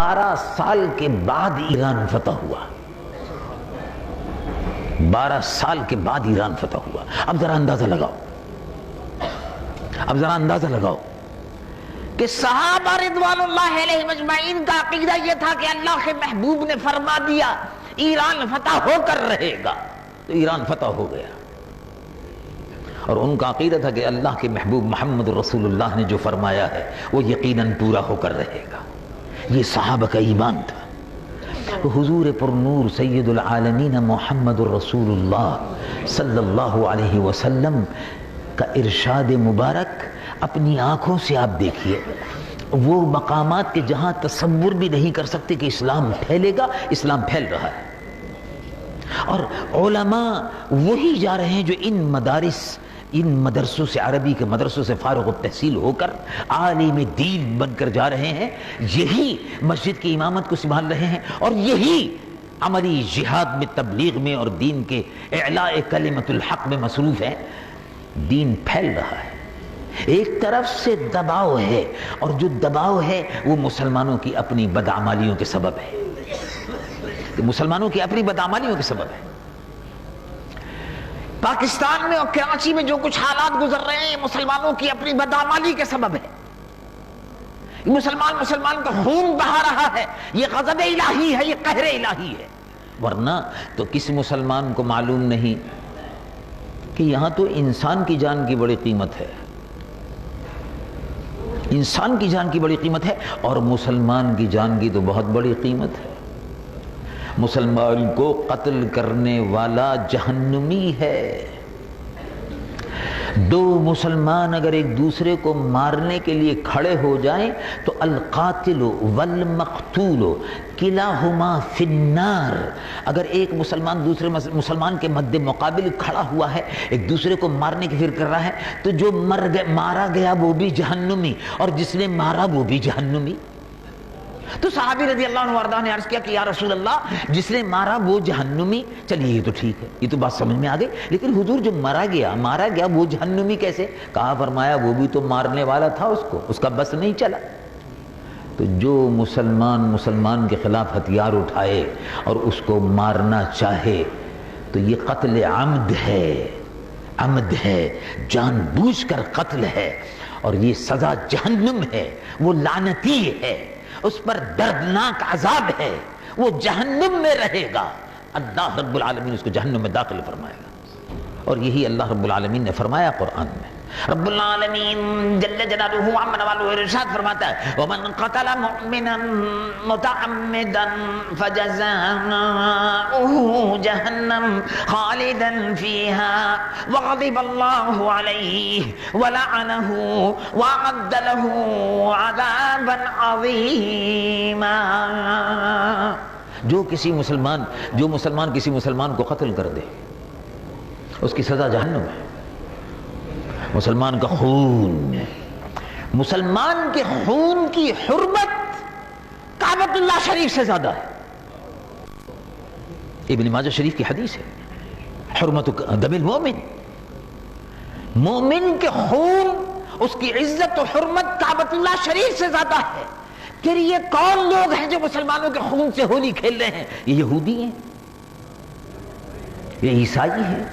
12 سال کے بعد ایران فتح ہوا، 12 سال کے بعد ایران فتح ہوا۔ اب ذرا اندازہ لگاؤ کہ صحابہ رضوان اللہ علیہ مجمعین کا عقیدہ یہ تھا کہ اللہ کے محبوب نے فرما دیا ایران فتح ہو کر رہے گا، تو ایران فتح ہو گیا۔ اور ان کا عقیدہ تھا کہ اللہ کے محبوب محمد رسول اللہ نے جو فرمایا ہے وہ یقیناً پورا ہو کر رہے گا۔ یہ صحابہ کا ایمان تھا۔ حضور پر نور سید العالمین محمد رسول اللہ صلی اللہ علیہ وسلم کا ارشاد مبارک اپنی آنکھوں سے آپ دیکھیے، وہ مقامات کے جہاں تصور بھی نہیں کر سکتے کہ اسلام پھیلے گا، اسلام پھیل رہا ہے۔ اور علماء وہی جا رہے ہیں جو ان مدرسوں سے، عربی کے مدرسوں سے فارغ التحصیل ہو کر عالم دین بن کر جا رہے ہیں، یہی مسجد کی امامت کو سنبھال رہے ہیں، اور یہی عملی جہاد میں، تبلیغ میں اور دین کے اعلاء کلمت الحق میں مصروف ہے۔ دین پھیل رہا ہے، ایک طرف سے دباؤ ہے، اور جو دباؤ ہے وہ مسلمانوں کی اپنی بدعمالیوں کے سبب ہے، مسلمانوں کی اپنی بدعمالیوں کے سبب ہے۔ پاکستان میں اور کراچی میں جو کچھ حالات گزر رہے ہیں یہ مسلمانوں کی اپنی بدعمالی کے سبب ہے۔ مسلمان کا خون بہا رہا ہے، یہ غضب الہی ہے، یہ قہر الہی ہے۔ ورنہ تو کس مسلمان کو معلوم نہیں کہ یہاں تو انسان کی جان کی بڑی قیمت ہے، انسان کی جان کی بڑی قیمت ہے، اور مسلمان کی جان کی تو بہت بڑی قیمت ہے۔ مسلمان کو قتل کرنے والا جہنمی ہے۔ دو مسلمان اگر ایک دوسرے کو مارنے کے لیے کھڑے ہو جائیں تو القاتل والمقتول کلاہما فی النار۔ اگر ایک مسلمان دوسرے مسلمان کے مد مقابل کھڑا ہوا ہے، ایک دوسرے کو مارنے کی فکر کر رہا ہے، تو جو مارا گیا وہ بھی جہنمی، اور جس نے مارا وہ بھی جہنمی۔ تو صحابی رضی اللہ عنہ وارضہ نے عرض کیا کہ یا رسول اللہ، جس نے مارا وہ جہنمی، چلیے یہ تو ٹھیک ہے، یہ تو بات سمجھ میں آ گئی، لیکن حضور جو مارا گیا وہ جہنمی کیسے؟ کہا، فرمایا وہ بھی تو مارنے والا تھا، اس کا بس نہیں چلا۔ تو جو مسلمان کے خلاف ہتھیار اٹھائے اور اس کو مارنا چاہے تو یہ قتل عمد ہے، جان بوجھ کر قتل ہے، اور یہ سزا جہنم ہے، وہ لعنتی ہے، اس پر دردناک عذاب ہے، وہ جہنم میں رہے گا، اللہ رب العالمین اس کو جہنم میں داخل فرمائے گا۔ اور یہی اللہ رب العالمین نے فرمایا قرآن میں۔ رب العالمین جل جلالہ عما نوالہ ارشاد فرماتا ہے، ومن قتل مؤمنا متعمدا فجزاؤہ جہنم خالدا فیہا وغضب اللہ علیہ ولعنہ وأعد له عذابا عظیما۔ جو مسلمان کسی مسلمان کو قتل کر دے اس کی سزا جہنم ہے۔ مسلمان کا خون، مسلمان کے خون کی حرمت کعبۃ اللہ شریف سے زیادہ ہے۔ ابن ماجہ شریف کی حدیث ہے، حرمت دم المؤمن، مومن کے خون، اس کی عزت و حرمت کعبۃ اللہ شریف سے زیادہ ہے۔ پھر یہ کون لوگ ہیں جو مسلمانوں کے خون سے ہولی کھیل رہے ہیں؟ یہ یہودی ہیں، یہ عیسائی ہیں،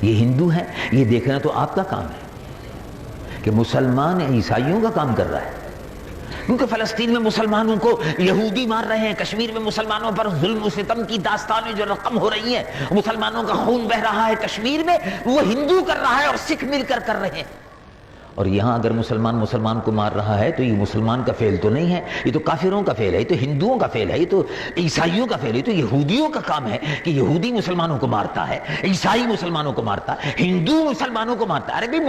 یہ ہندو ہیں۔ یہ دیکھنا تو آپ کا کام ہے کہ مسلمان عیسائیوں کا کام کر رہا ہے، کیونکہ فلسطین میں مسلمانوں کو یہودی مار رہے ہیں، کشمیر میں مسلمانوں پر ظلم و ستم کی داستانیں جو رقم ہو رہی ہیں، مسلمانوں کا خون بہ رہا ہے کشمیر میں، وہ ہندو کر رہا ہے اور سکھ مل کر رہے ہیں۔ اور یہاں اگر مسلمان کو مار رہا ہے تو یہ مسلمان کا فعل تو نہیں ہے، یہ تو کافروں کا فعل ہے، یہ تو ہندوؤں کا فعل ہے، یہ تو عیسائیوں کا فعل ہے، یہ تو یہودیوں کا کام ہے کہ یہودی مسلمانوں کو مارتا ہے، عیسائی مسلمانوں کو مارتا ہے، ہندو مسلمانوں کو مارتا ہے۔ ارے بھائی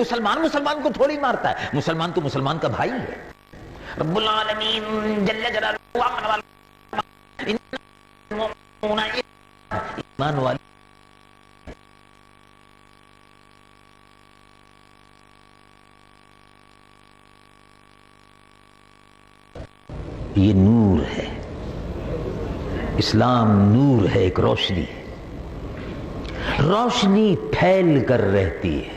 مسلمان کو تھوڑی مارتا ہے، مسلمان تو مسلمان کا بھائی ہے۔ رب العالمین جل جلالہ ایمان والے یہ نور ہے، اسلام نور ہے، ایک روشنی ہے، روشنی پھیل کر رہتی ہے۔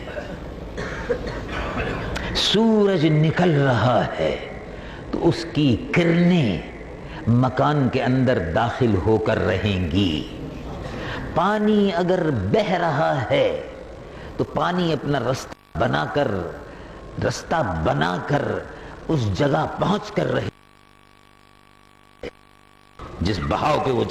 سورج نکل رہا ہے تو اس کی کرنیں مکان کے اندر داخل ہو کر رہیں گی۔ پانی اگر بہہ رہا ہے تو پانی اپنا رستہ بنا کر اس جگہ پہنچ کر رہے جس بہاؤ پہ وہ